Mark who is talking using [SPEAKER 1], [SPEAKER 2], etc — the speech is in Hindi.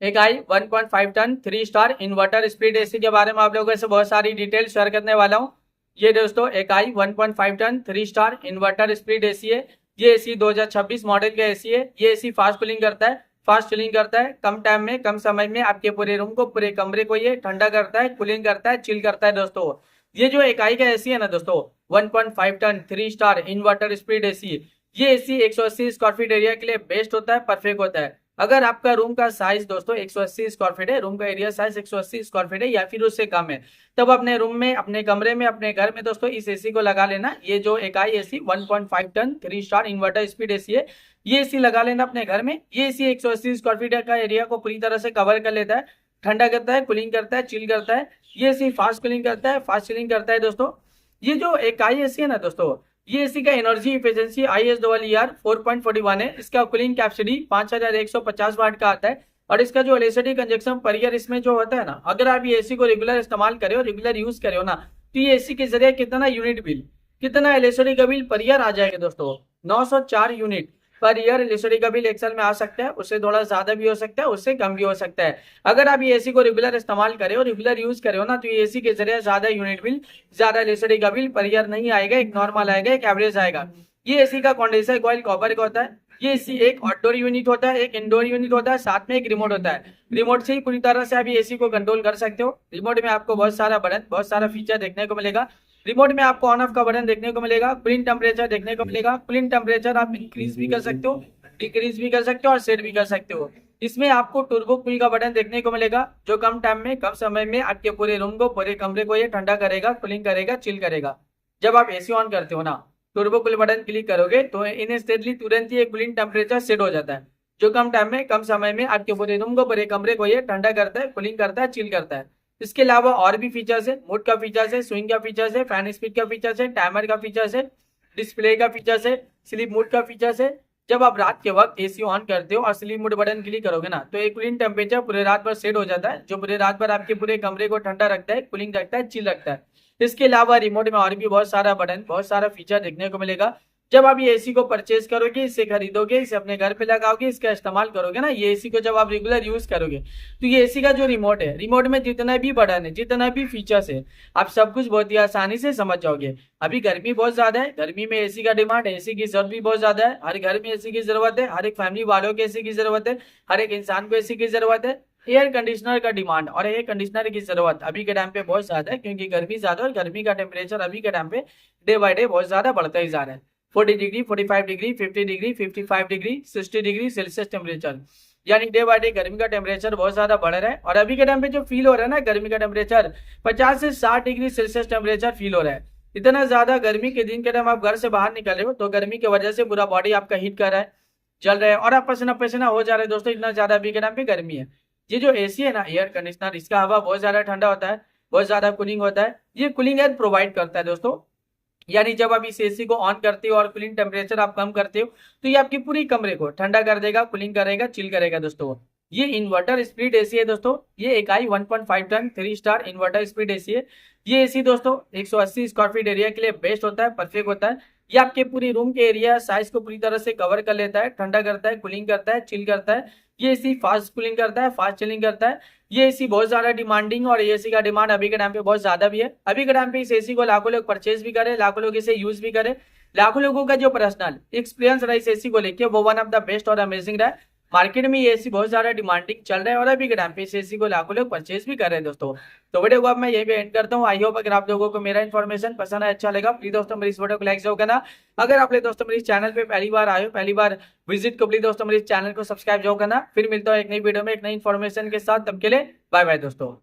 [SPEAKER 1] एक आई 1.5 ton 3 star inverter split AC के बारे में आप लोगों से बहुत सारी डिटेल शेयर करने वाला हूँ। ये दोस्तों एक आई 1.5 ton 3 star inverter split AC है। ये एसी 2026 मॉडल का एसी है। ये एसी फास्ट कूलिंग करता है, फास्ट चिलिंग करता है, कम टाइम में कम समय में आपके पूरे रूम को, पूरे कमरे को ये ठंडा करता है, कूलिंग करता है, चिल करता है। दोस्तों ये जो इकाई का एसी है ना दोस्तों, 1.5 ton 3 star inverter speed AC, ये एसी 180 स्क्वायर फीट एरिया के लिए बेस्ट होता है, परफेक्ट होता है। अगर आपका रूम का साइज दोस्तों 180 स्क्वायर फीट है, रूम का एरिया साइज 180 स्क्वायर फीट है या फिर उससे कम है, तब अपने रूम में, अपने कमरे में, अपने घर में दोस्तों इस एसी को लगा लेना। ये जो इकाई AC 1.5 ton 3 star inverter speed AC है, ये एसी लगा लेना अपने घर में। ये एसी 180 स्क्वायर फीट का एरिया को पूरी तरह से कवर कर लेता है, ठंडा करता है, कूलिंग करता है, चिल करता है। ये एसी फास्ट कूलिंग करता है, फास्ट चिलिंग करता है। दोस्तों ये जो इकाई एसी है ना दोस्तों, ये एसी का एनर्जी इफिशिएंसी ISEER 4.41 है। इसका कूलिंग कैपेसिटी 5150 वाट का आता है। और इसका जो इलेक्ट्रिसिटी कंजप्शन पर ईयर इसमें जो होता है ना, अगर आप ये एसी को रेगुलर इस्तेमाल करे हो, रेगुलर यूज करे हो ना, तो ये एसी के जरिए कितना यूनिट बिल, कितना इलेक्ट्रिसिटी का बिल पर ईयर आ जाएगा दोस्तों, 904 यूनिट पर ईयर इलेक्ट्रिसिटी का बिल एक्सेल में आ सकता है। उससे थोड़ा ज्यादा भी हो सकता है, उससे कम भी हो सकता है। अगर आप ये एसी को रेगुलर इस्तेमाल करे हो, रेगुलर यूज करे हो ना, तो ये एसी के जरिए ज्यादा यूनिट बिल, ज्यादा इलेक्ट्रिसिटी का बिल पर ईयर नहीं आएगा, एक नॉर्मल आएगा, एक एवरेज आएगा। ये एसी का कंडेंसर कॉइल कॉपर का होता है। ये एसी एक आउटडोर यूनिट होता है, एक इंडोर यूनिट होता है, साथ में एक रिमोट होता है। रिमोट से ही पूरी तरह से आप ये एसी को कंट्रोल कर सकते हो। रिमोट में आपको बहुत सारा बटन, बहुत सारा फीचर देखने को मिलेगा। रिमोट में आपको ऑन ऑफ का बटन देखने को मिलेगा, कूलिंग टेम्परेचर देखने को मिलेगा। कूलिंग टेम्परेचर आप इंक्रीज भी कर सकते हो, डिक्रीज भी कर सकते हो और सेट भी कर सकते हो। इसमें आपको टर्बो कूल का बटन देखने को मिलेगा, जो कम टाइम में, कम समय में आपके पूरे रूम को, पूरे कमरे को ये ठंडा करेगा, कूलिंग करेगा, चिल करेगा। जब आप एसी ऑन करते हो ना, टर्बो कूल बटन क्लिक करोगे तो इंस्टेंटली तुरंत ही एक कूलिंग टेम्परेचर सेट हो जाता है, जो कम टाइम में, कम समय में आपके पूरे रूम को, पूरे कमरे को ये ठंडा करता है, कूलिंग करता है, चिल करता है। इसके अलावा और भी फीचर्स है, मोड का फीचर्स है, स्विंग का फीचर्स है, फैन स्पीड का फीचर्स है, टाइमर का फीचर्स है, डिस्प्ले का फीचर्स है, स्लीप मोड का फीचर्स है। जब आप रात के वक्त एसी ऑन करते हो और स्लीप मोड बटन क्लिक करोगे ना, तो एक कूलिंग टेम्परेचर पूरे रात भर सेट हो जाता है, जो पूरे रात भर आपके पूरे कमरे को ठंडा रखता है, कूलिंग रखता है, चिल रखता है। इसके अलावा रिमोट में और भी बहुत सारा बटन, बहुत सारा फीचर देखने को मिलेगा। जब आप ये एसी को परचेज करोगे, इसे खरीदोगे, इसे अपने घर पे लगाओगे, इसका इस्तेमाल करोगे ना, ये एसी को जब आप रेगुलर यूज करोगे, तो ये एसी का जो रिमोट है, रिमोट में जितना भी बटन है, जितना भी फीचर्स है, आप सब कुछ बहुत ही आसानी से समझ जाओगे। अभी गर्मी बहुत ज्यादा है, गर्मी में एसी का डिमांड, एसी की जरूरत भी बहुत ज्यादा है। हर घर में एसी की जरूरत है, हर एक फैमिली वालों को एसी की जरूरत है, हर एक इंसान को एसी की जरूरत है। एयर कंडीशनर का डिमांड और एयर कंडीशनर की जरूरत अभी के टाइम पे बहुत ज्यादा है, क्योंकि गर्मी ज्यादा, और गर्मी का टेम्परेचर अभी के टाइम पे डे बाय डे बहुत ज्यादा बढ़ता ही जा रहा है। 40 degree, 45 degree, 50 degree, 55 degree, 60 degree Celsius temperature, यानी डे बाय डे गर्मी का टेम्परेचर बहुत ज्यादा बढ़ रहा है। और अभी के टाइम पे जो फील हो रहा है ना, गर्मी का टेम्परेचर 50 से 60 डिग्री सेल्सियस टेम्परेचर फील हो रहा है। इतना ज्यादा गर्मी के दिन के टाइम आप घर से बाहर निकल रहे हो, तो गर्मी की वजह से पूरा बॉडी आपका हीट कर रहा है, जल रहा है, और आप पसीना पसीना हो जा रहे हैं दोस्तों, इतना ज्यादा अभी के टाइम पे गर्मी है। ये जो एसी है ना, एयर कंडीशनर, इसका हवा बहुत ज्यादा ठंडा होता है, बहुत ज्यादा कूलिंग होता है। ये कूलिंग एयर प्रोवाइड करता है दोस्तों, यानी जब आप इस एसी को ऑन करते हो और कूलिंग टेम्परेचर आप कम करते हो, तो ये आपकी पूरी कमरे को ठंडा कर देगा, कूलिंग करेगा, चिल करेगा। दोस्तों ये इन्वर्टर स्प्लिट एसी है दोस्तों। ये इकाई 1.5 ton 3 star inverter split AC है। ये एसी दोस्तों 180 स्क्वायर फीट एरिया के लिए बेस्ट होता है, परफेक्ट होता है। ये आपके पूरी रूम के एरिया साइज को पूरी तरह से कवर कर लेता है, ठंडा करता है, कूलिंग करता है, चिल करता है। ये एसी फास्ट कूलिंग करता है, फास्ट चिलिंग करता है। ये एसी बहुत ज्यादा डिमांडिंग, और ये एसी का डिमांड अभी के टाइम पे बहुत ज्यादा भी है। अभी के टाइम पे इस एसी को लाखों लोग परचेज भी करे, लाखों लोग इसे यूज भी करे। लाखों लोगों का जो पर्सनल एक्सपीरियंस रहा इस एसी को लेके, वो वन ऑफ द बेस्ट और अमेजिंग रहा है। मार्केट में ये एसी बहुत ज्यादा डिमांडिंग चल रहा है, और अभी के टाइम पे इस एसी को लाखों लोग परचेज भी कर रहे हैं दोस्तों। तो वीडियो को अब मैं यही पे एंड करता हूँ। आई होप अगर आप लोगों को मेरा इन्फॉर्मेशन पसंद है, अच्छा लगा, प्लीज दोस्तों मेरी इस वीडियो को लाइक जरूर करना। अगर आप लोग दोस्तों मेरे इस चैनल पे पहली बार आए हो, पहली बार विजिट को, प्लीज दोस्तों मेरे इस चैनल को सब्सक्राइब जरूर करना। फिर मिलता हूँ एक नई वीडियो में एक नई इन्फॉर्मेशन के साथ, तब के लिए बाय बाय दोस्तों।